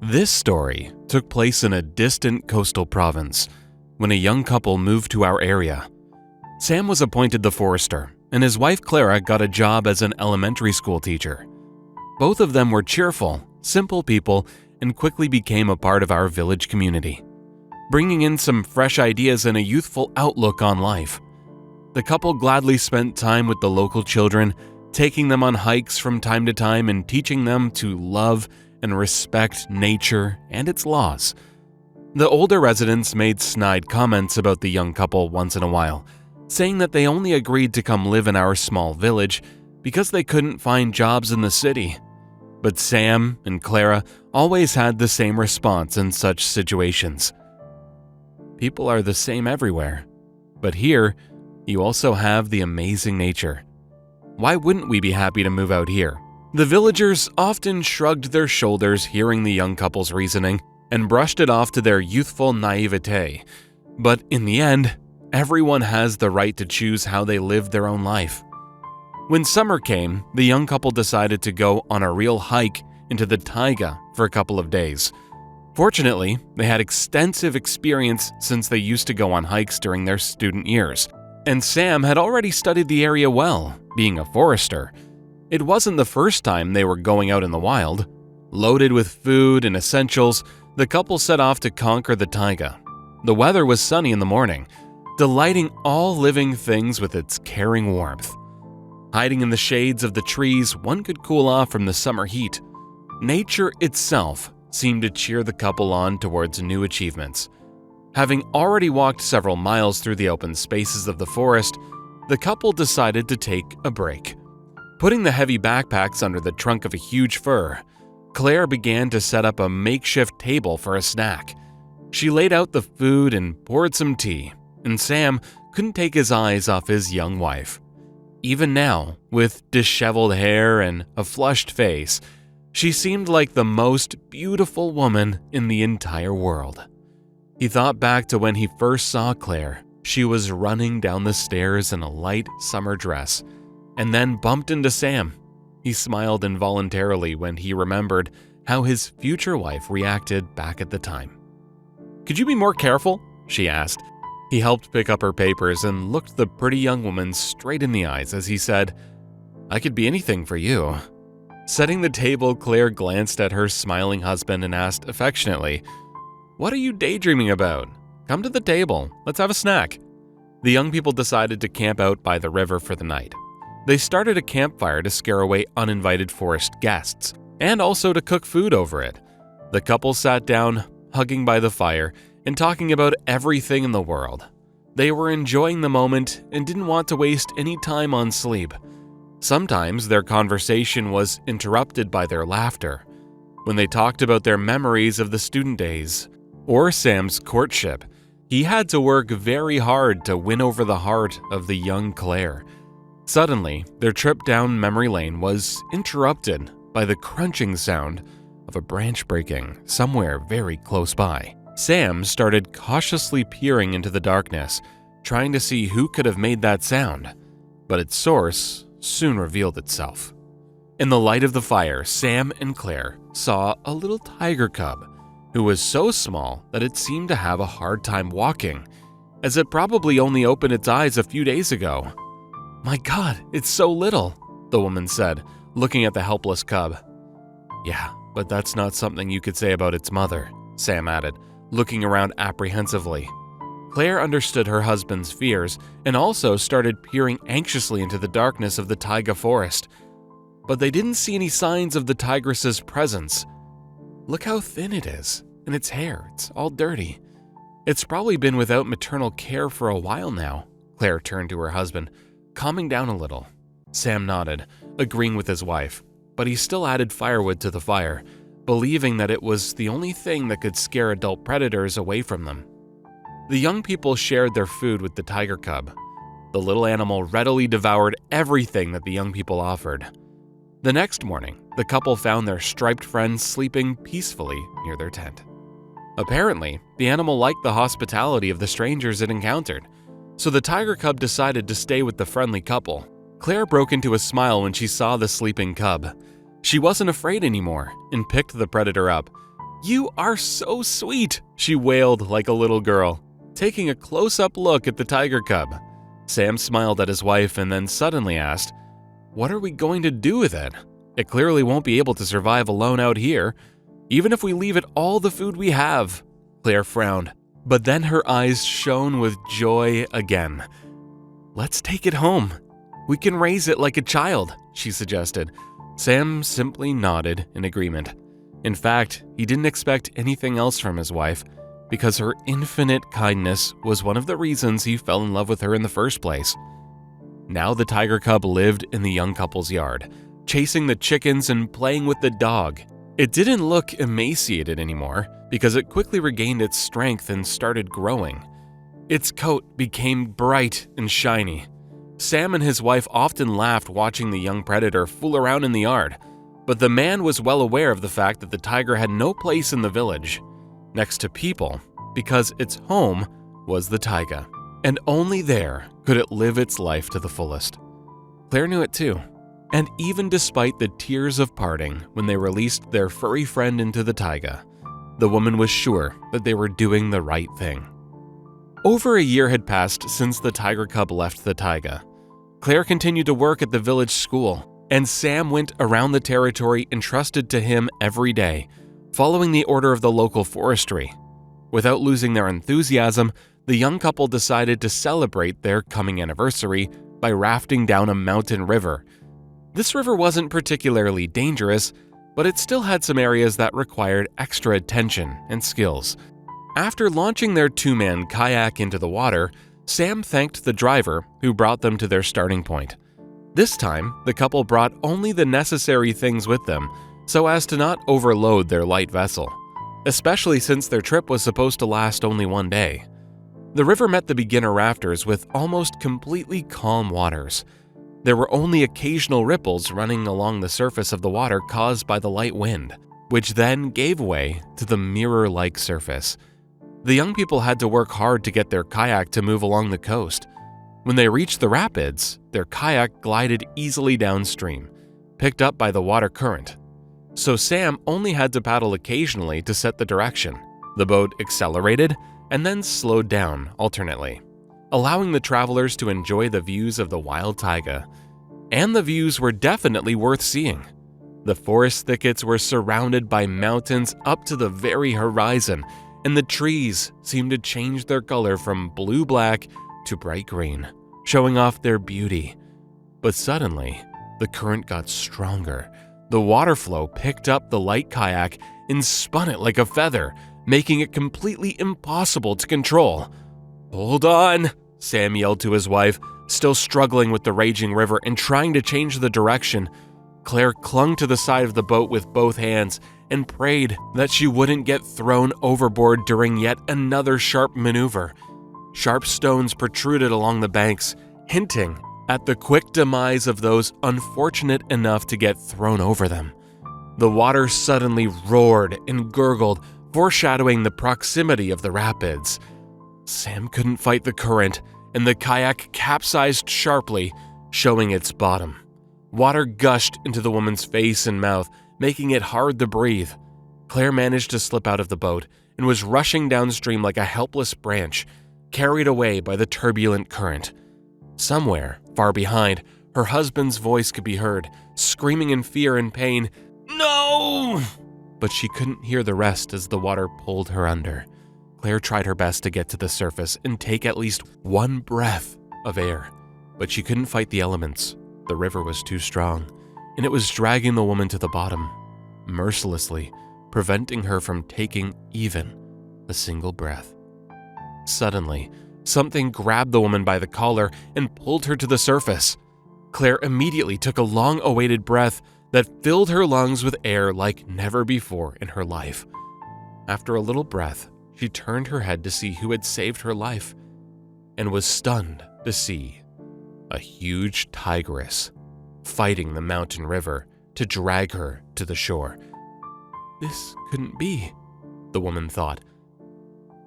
This story took place in a distant coastal province when a young couple moved to our area. Sam was appointed the forester, and his wife Clara got a job as an elementary school teacher. Both of them were cheerful, simple people and quickly became a part of our village community, bringing in some fresh ideas and a youthful outlook on life. The couple gladly spent time with the local children, taking them on hikes from time to time and teaching them to love and respect nature and its laws. The older residents made snide comments about the young couple once in a while, saying that they only agreed to come live in our small village because they couldn't find jobs in the city. But Sam and Clara always had the same response in such situations. People are the same everywhere, but here, you also have the amazing nature. Why wouldn't we be happy to move out here? The villagers often shrugged their shoulders hearing the young couple's reasoning and brushed it off to their youthful naivete. But in the end, everyone has the right to choose how they live their own life. When summer came, the young couple decided to go on a real hike into the taiga for a couple of days. Fortunately, they had extensive experience since they used to go on hikes during their student years, and Sam had already studied the area well, being a forester. It wasn't the first time they were going out in the wild. Loaded with food and essentials, the couple set off to conquer the taiga. The weather was sunny in the morning, delighting all living things with its caring warmth. Hiding in the shades of the trees, one could cool off from the summer heat. Nature itself seemed to cheer the couple on towards new achievements. Having already walked several miles through the open spaces of the forest, the couple decided to take a break. Putting the heavy backpacks under the trunk of a huge fir, Claire began to set up a makeshift table for a snack. She laid out the food and poured some tea, and Sam couldn't take his eyes off his young wife. Even now, with disheveled hair and a flushed face, she seemed like the most beautiful woman in the entire world. He thought back to when he first saw Claire. She was running down the stairs in a light summer dress, and then bumped into Sam. He smiled involuntarily when he remembered how his future wife reacted back at the time. "Could you be more careful?" she asked. He helped pick up her papers and looked the pretty young woman straight in the eyes as he said, "I could be anything for you." Setting the table, Claire glanced at her smiling husband and asked affectionately, "What are you daydreaming about? Come to the table, let's have a snack." The young people decided to camp out by the river for the night. They started a campfire to scare away uninvited forest guests, and also to cook food over it. The couple sat down, hugging by the fire, and talking about everything in the world. They were enjoying the moment and didn't want to waste any time on sleep. Sometimes their conversation was interrupted by their laughter, when they talked about their memories of the student days, or Sam's courtship. He had to work very hard to win over the heart of the young Claire. Suddenly, their trip down memory lane was interrupted by the crunching sound of a branch breaking somewhere very close by. Sam started cautiously peering into the darkness, trying to see who could have made that sound, but its source soon revealed itself. In the light of the fire, Sam and Claire saw a little tiger cub who was so small that it seemed to have a hard time walking, as it probably only opened its eyes a few days ago. "My God, it's so little," the woman said, looking at the helpless cub. "Yeah, but that's not something you could say about its mother," Sam added, looking around apprehensively. Claire understood her husband's fears and also started peering anxiously into the darkness of the taiga forest. But they didn't see any signs of the tigress's presence. "Look how thin it is, and its hair, it's all dirty. It's probably been without maternal care for a while now." Claire turned to her husband, calming down a little. Sam nodded, agreeing with his wife, but he still added firewood to the fire, believing that it was the only thing that could scare adult predators away from them. The young people shared their food with the tiger cub. The little animal readily devoured everything that the young people offered. The next morning, the couple found their striped friend sleeping peacefully near their tent. Apparently, the animal liked the hospitality of the strangers it encountered, so the tiger cub decided to stay with the friendly couple. Claire broke into a smile when she saw the sleeping cub. She wasn't afraid anymore and picked the predator up, "You are so sweet," she wailed like a little girl, taking a close-up look at the tiger cub. Sam smiled at his wife and then suddenly asked, "What are we going to do with it? It clearly won't be able to survive alone out here, even if we leave it all the food we have." Claire frowned, but then her eyes shone with joy again. "Let's take it home. We can raise it like a child," she suggested. Sam simply nodded in agreement. In fact, he didn't expect anything else from his wife, because her infinite kindness was one of the reasons he fell in love with her in the first place. Now the tiger cub lived in the young couple's yard, chasing the chickens and playing with the dog. It didn't look emaciated anymore, because it quickly regained its strength and started growing. Its coat became bright and shiny. Sam and his wife often laughed watching the young predator fool around in the yard, but the man was well aware of the fact that the tiger had no place in the village next to people, because its home was the taiga, and only there could it live its life to the fullest. Claire knew it too, and even despite the tears of parting when they released their furry friend into the taiga, the woman was sure that they were doing the right thing. Over a year had passed since the tiger cub left the taiga. Claire continued to work at the village school, and Sam went around the territory entrusted to him every day, following the order of the local forestry. Without losing their enthusiasm, the young couple decided to celebrate their coming anniversary by rafting down a mountain river. This river wasn't particularly dangerous, but it still had some areas that required extra attention and skills. After launching their two-man kayak into the water, Sam thanked the driver who brought them to their starting point. This time, the couple brought only the necessary things with them so as to not overload their light vessel, especially since their trip was supposed to last only one day. The river met the beginner rafters with almost completely calm waters. There were only occasional ripples running along the surface of the water caused by the light wind, which then gave way to the mirror-like surface. The young people had to work hard to get their kayak to move along the coast. When they reached the rapids, their kayak glided easily downstream, picked up by the water current. So Sam only had to paddle occasionally to set the direction. The boat accelerated and then slowed down alternately, allowing the travelers to enjoy the views of the wild taiga. And the views were definitely worth seeing. The forest thickets were surrounded by mountains up to the very horizon, and the trees seemed to change their color from blue-black to bright green, showing off their beauty. But suddenly, the current got stronger. The water flow picked up the light kayak and spun it like a feather, making it completely impossible to control. "Hold on," Sam yelled to his wife, still struggling with the raging river and trying to change the direction. Claire clung to the side of the boat with both hands and prayed that she wouldn't get thrown overboard during yet another sharp maneuver. Sharp stones protruded along the banks, hinting at the quick demise of those unfortunate enough to get thrown over them. The water suddenly roared and gurgled, foreshadowing the proximity of the rapids. Sam couldn't fight the current, and the kayak capsized sharply, showing its bottom. Water gushed into the woman's face and mouth, making it hard to breathe. Claire managed to slip out of the boat and was rushing downstream like a helpless branch, carried away by the turbulent current. Somewhere, far behind, her husband's voice could be heard, screaming in fear and pain, "No!" But she couldn't hear the rest as the water pulled her under. Claire tried her best to get to the surface and take at least one breath of air, but she couldn't fight the elements. The river was too strong, and it was dragging the woman to the bottom, mercilessly, preventing her from taking even a single breath. Suddenly, something grabbed the woman by the collar and pulled her to the surface. Claire immediately took a long-awaited breath that filled her lungs with air like never before in her life. After a little breath, she turned her head to see who had saved her life, and was stunned to see a huge tigress fighting the mountain river to drag her to the shore. This couldn't be, the woman thought.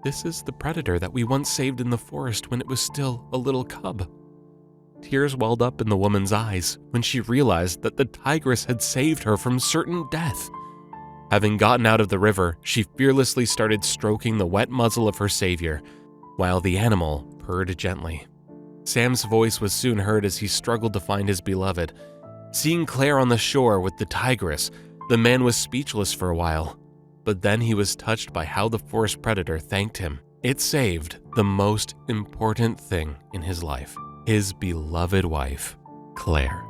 This is the predator that we once saved in the forest when it was still a little cub. Tears welled up in the woman's eyes when she realized that the tigress had saved her from certain death. Having gotten out of the river, she fearlessly started stroking the wet muzzle of her savior, while the animal purred gently. Sam's voice was soon heard as he struggled to find his beloved. Seeing Claire on the shore with the tigress, the man was speechless for a while. But then he was touched by how the forest predator thanked him. It saved the most important thing in his life, his beloved wife, Claire.